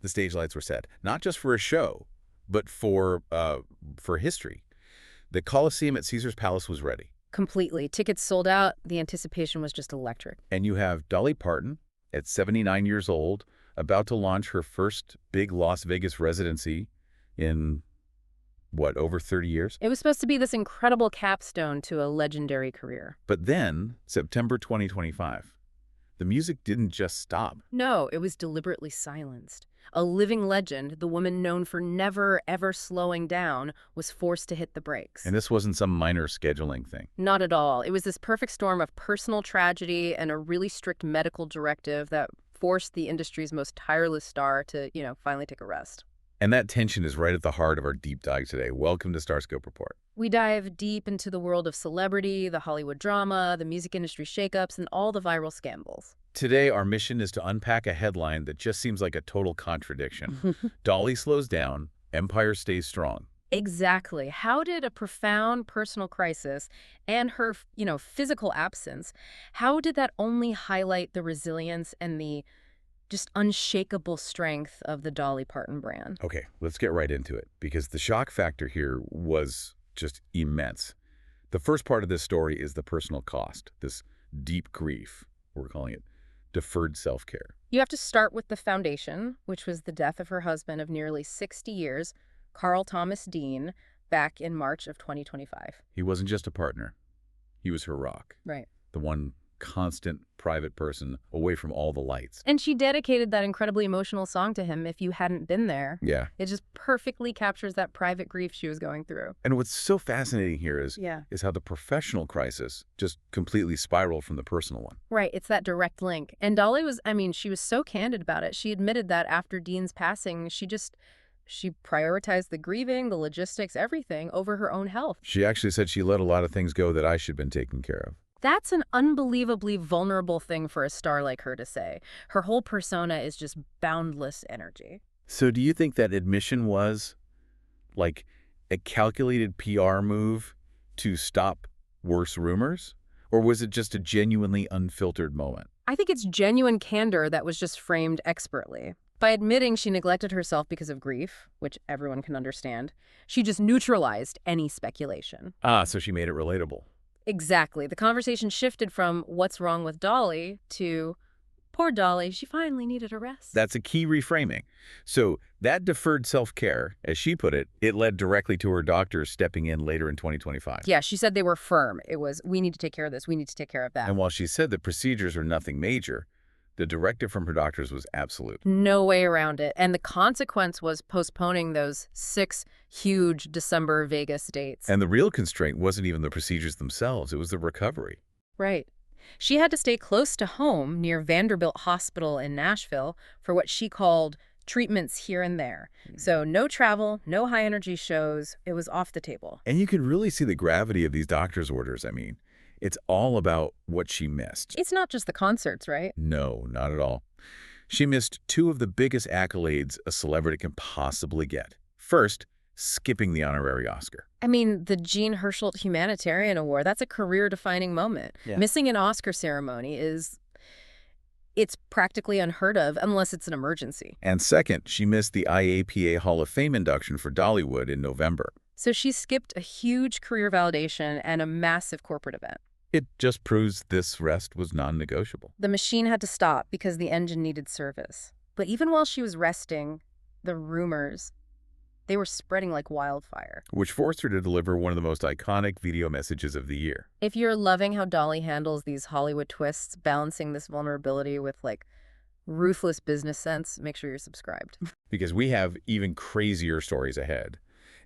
The stage lights were set, not just for a show, but for history. The Coliseum at Caesar's Palace was ready. Completely. Tickets sold out. The anticipation was just electric. And you have Dolly Parton, at 79 years old, about to launch her first big Las Vegas residency in, what, over 30 years? It was supposed to be this incredible capstone to a legendary career. But then, September 2025, the music didn't just stop. No, it was deliberately silenced. A living legend, the woman known for never, ever slowing down, was forced to hit the brakes. And this wasn't some minor scheduling thing. Not at all. It was this perfect storm of personal tragedy and a really strict medical directive that forced the industry's most tireless star to, finally take a rest. And that tension is right at the heart of our deep dive today. Welcome to StarScope Report. We dive deep into the world of celebrity, the Hollywood drama, the music industry shakeups, and all the viral scandals. Today, our mission is to unpack a headline that just seems like a total contradiction. Dolly slows down, empire stays strong. Exactly. How did a profound personal crisis and her, physical absence, how did that only highlight the resilience and the just unshakable strength of the Dolly Parton brand? Okay, let's get right into it, because the shock factor here was just immense. The first part of this story is the personal cost, this deep grief, we're calling it deferred self-care. You have to start with the foundation, which was the death of her husband of nearly 60 years, Carl Thomas Dean, back in March of 2025. He wasn't just a partner. He was her rock. Right. The one constant private person away from all the lights. And she dedicated that incredibly emotional song to him, If You Hadn't Been There. Yeah. It just perfectly captures that private grief she was going through. And what's so fascinating here is how the professional crisis just completely spiraled from the personal one. Right. It's that direct link. And Dolly was, she was so candid about it. She admitted that after Dean's passing, she prioritized the grieving, the logistics, everything over her own health. She actually said she let a lot of things go that I should have been taken care of. That's an unbelievably vulnerable thing for a star like her to say. Her whole persona is just boundless energy. So do you think that admission was like a calculated PR move to stop worse rumors? Or was it just a genuinely unfiltered moment? I think it's genuine candor that was just framed expertly. By admitting she neglected herself because of grief, which everyone can understand, she just neutralized any speculation. So she made it relatable. Exactly. The conversation shifted from what's wrong with Dolly to poor Dolly, she finally needed a rest. That's a key reframing. So that deferred self-care, as she put it, it led directly to her doctors stepping in later in 2025. Yeah, she said they were firm. It was, we need to take care of this, we need to take care of that. And while she said the procedures are nothing major, the directive from her doctors was absolute. No way around it. And the consequence was postponing those 6 huge December Vegas dates. And the real constraint wasn't even the procedures themselves, it was the recovery. Right. She had to stay close to home near Vanderbilt Hospital in Nashville for what she called treatments here and there. So no travel, no high-energy shows. It was off the table. And you could really see the gravity of these doctor's orders. It's all about what she missed. It's not just the concerts, right? No, not at all. She missed 2 of the biggest accolades a celebrity can possibly get. First, skipping the honorary Oscar. The Jean Hersholt Humanitarian Award, that's a career-defining moment. Yeah. Missing an Oscar ceremony it's practically unheard of unless it's an emergency. And second, she missed the IAPA Hall of Fame induction for Dollywood in November. So she skipped a huge career validation and a massive corporate event. It just proves this rest was non-negotiable. The machine had to stop because the engine needed service. But even while she was resting, the rumors, they were spreading like wildfire. Which forced her to deliver one of the most iconic video messages of the year. If you're loving how Dolly handles these Hollywood twists, balancing this vulnerability with, ruthless business sense, make sure you're subscribed. Because we have even crazier stories ahead.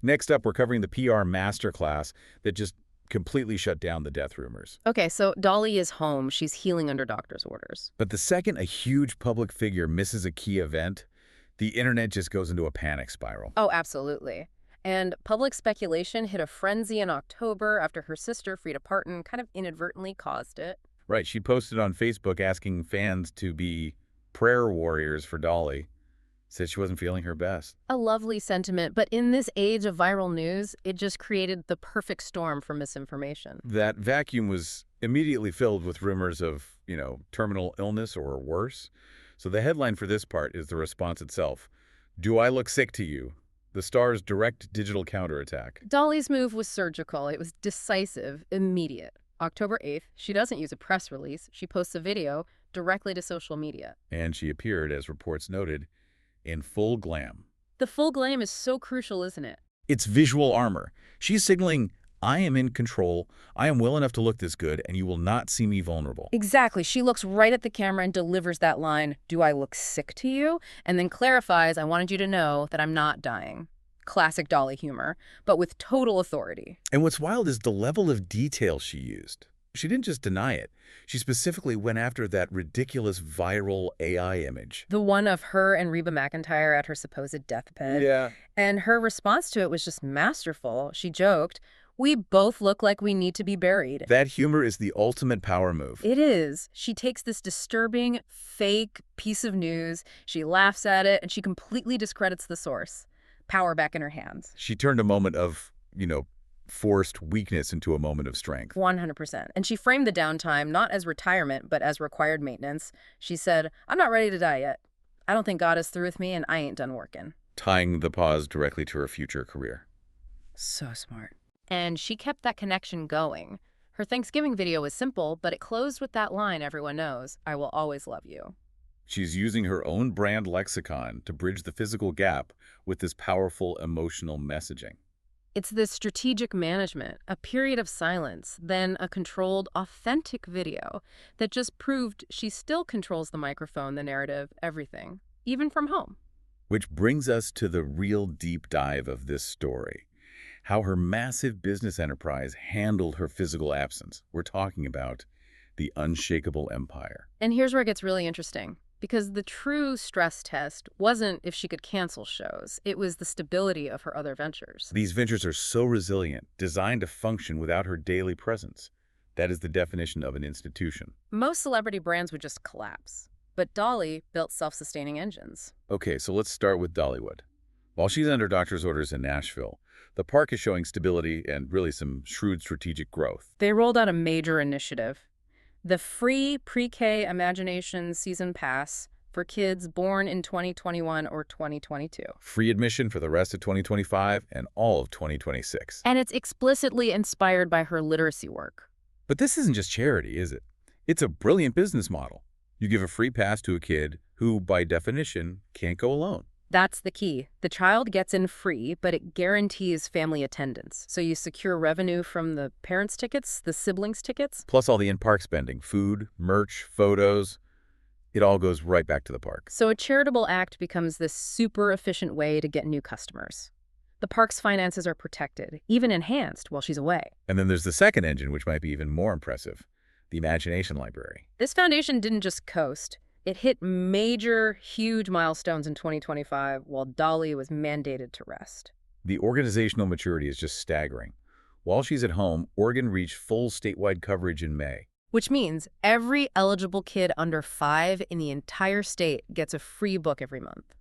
Next up, we're covering the PR masterclass that just completely shut down the death rumors. Okay, so Dolly is home. She's healing under doctor's orders. But the second a huge public figure misses a key event, the internet just goes into a panic spiral. Oh, absolutely. And public speculation hit a frenzy in October after her sister, Frida Parton, kind of inadvertently caused it. Right, she posted on Facebook asking fans to be prayer warriors for Dolly. Said she wasn't feeling her best. A lovely sentiment, but in this age of viral news, it just created the perfect storm for misinformation. That vacuum was immediately filled with rumors of, terminal illness or worse. So the headline for this part is the response itself. Do I look sick to you? The star's direct digital counterattack. Dolly's move was surgical. It was decisive, immediate. October 8th, she doesn't use a press release. She posts a video directly to social media. And she appeared, as reports noted, in full glam. The full glam is so crucial, isn't it? It's visual armor. She's signaling, I am in control, I am well enough to look this good, and you will not see me vulnerable. Exactly. She looks right at the camera and delivers that line, "Do I look sick to you?" And then clarifies, "I wanted you to know that I'm not dying." Classic Dolly humor, but with total authority. And what's wild is the level of detail she used. She didn't just deny it. She specifically went after that ridiculous viral AI image. The one of her and Reba McEntire at her supposed deathbed. Yeah. And her response to it was just masterful. She joked, "We both look like we need to be buried." That humor is the ultimate power move. It is. She takes this disturbing, fake piece of news, she laughs at it, and she completely discredits the source. Power back in her hands. She turned a moment of, forced weakness into a moment of strength. 100%. And she framed the downtime not as retirement, but as required maintenance. She said, "I'm not ready to die yet. I don't think God is through with me, and I ain't done working." Tying the pause directly to her future career. So smart. And she kept that connection going. Her Thanksgiving video was simple, but it closed with that line everyone knows, "I will always love you." She's using her own brand lexicon to bridge the physical gap with this powerful emotional messaging. It's this strategic management, a period of silence, then a controlled, authentic video that just proved she still controls the microphone, the narrative, everything, even from home. Which brings us to the real deep dive of this story. How her massive business enterprise handled her physical absence. We're talking about the unshakable empire. And here's where it gets really interesting. Because the true stress test wasn't if she could cancel shows. It was the stability of her other ventures. These ventures are so resilient, designed to function without her daily presence. That is the definition of an institution. Most celebrity brands would just collapse. But Dolly built self-sustaining engines. Okay, so let's start with Dollywood. While she's under doctor's orders in Nashville, the park is showing stability and really some shrewd strategic growth. They rolled out a major initiative. The free pre-K Imagination Season Pass for kids born in 2021 or 2022. Free admission for the rest of 2025 and all of 2026. And it's explicitly inspired by her literacy work. But this isn't just charity, is it? It's a brilliant business model. You give a free pass to a kid who, by definition, can't go alone. That's the key. The child gets in free, but it guarantees family attendance. So you secure revenue from the parents' tickets, the siblings' tickets. Plus all the in-park spending, food, merch, photos. It all goes right back to the park. So a charitable act becomes this super efficient way to get new customers. The park's finances are protected, even enhanced while she's away. And then there's the second engine, which might be even more impressive, the Imagination Library. This foundation didn't just coast. It hit major, huge milestones in 2025 while Dolly was mandated to rest. The organizational maturity is just staggering. While she's at home, Oregon reached full statewide coverage in May. Which means every eligible kid under 5 in the entire state gets a free book every month.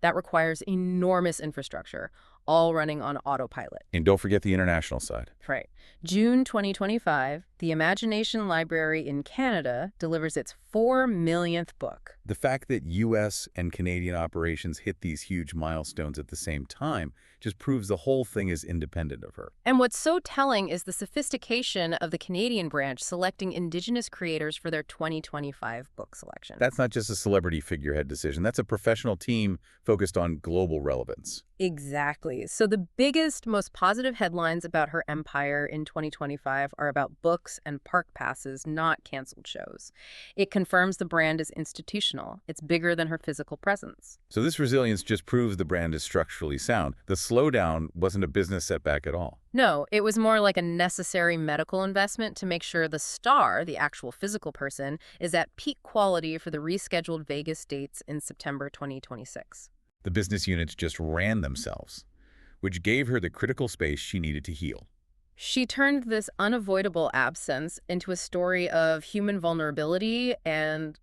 That requires enormous infrastructure, all running on autopilot. And don't forget the international side. Right. June 2025, the Imagination Library in Canada delivers its 4 millionth book. The fact that U.S. and Canadian operations hit these huge milestones at the same time just proves the whole thing is independent of her. And what's so telling is the sophistication of the Canadian branch selecting Indigenous creators for their 2025 book selection. That's not just a celebrity figurehead decision. That's a professional team focused on global relevance. Exactly. So the biggest, most positive headlines about her empire in 2025 are about books and park passes, not canceled shows. It confirms the brand is institutional. It's bigger than her physical presence. So this resilience just proves the brand is structurally sound. The slowdown wasn't a business setback at all. No, it was more like a necessary medical investment to make sure the star, the actual physical person, is at peak quality for the rescheduled Vegas dates in September 2026. The business units just ran themselves, which gave her the critical space she needed to heal. She turned this unavoidable absence into a story of human vulnerability and,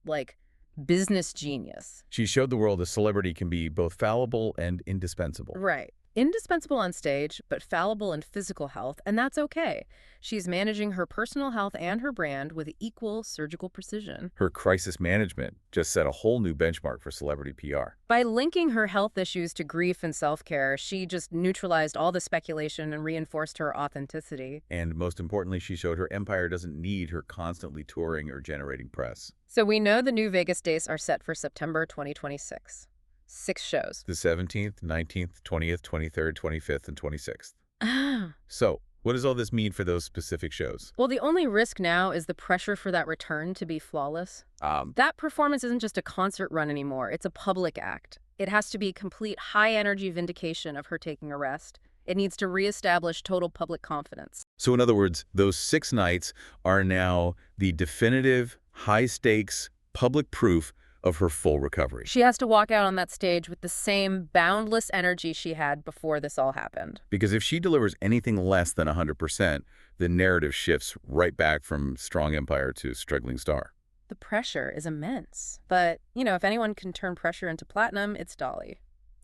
business genius. She showed the world a celebrity can be both fallible and indispensable. Right. Indispensable on stage, but fallible in physical health, and that's okay. She's managing her personal health and her brand with equal surgical precision. Her crisis management just set a whole new benchmark for celebrity PR. By linking her health issues to grief and self-care, she just neutralized all the speculation and reinforced her authenticity. And most importantly, she showed her empire doesn't need her constantly touring or generating press. So we know the new Vegas dates are set for September 2026. 6 shows. The 17th, 19th, 20th, 23rd, 25th, and 26th. Ah. So, what does all this mean for those specific shows? Well, the only risk now is the pressure for that return to be flawless. That performance isn't just a concert run anymore. It's a public act. It has to be complete high-energy vindication of her taking a rest. It needs to reestablish total public confidence. So in other words, those 6 nights are now the definitive, high-stakes, public proof of her full recovery. She has to walk out on that stage with the same boundless energy she had before this all happened. Because if she delivers anything less than 100%, the narrative shifts right back from strong empire to struggling star. The pressure is immense. But, if anyone can turn pressure into platinum, it's Dolly.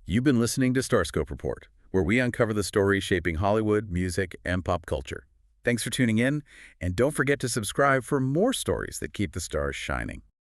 You've been listening to StarScope Report, where we uncover the stories shaping Hollywood, music, and pop culture. Thanks for tuning in, and don't forget to subscribe for more stories that keep the stars shining.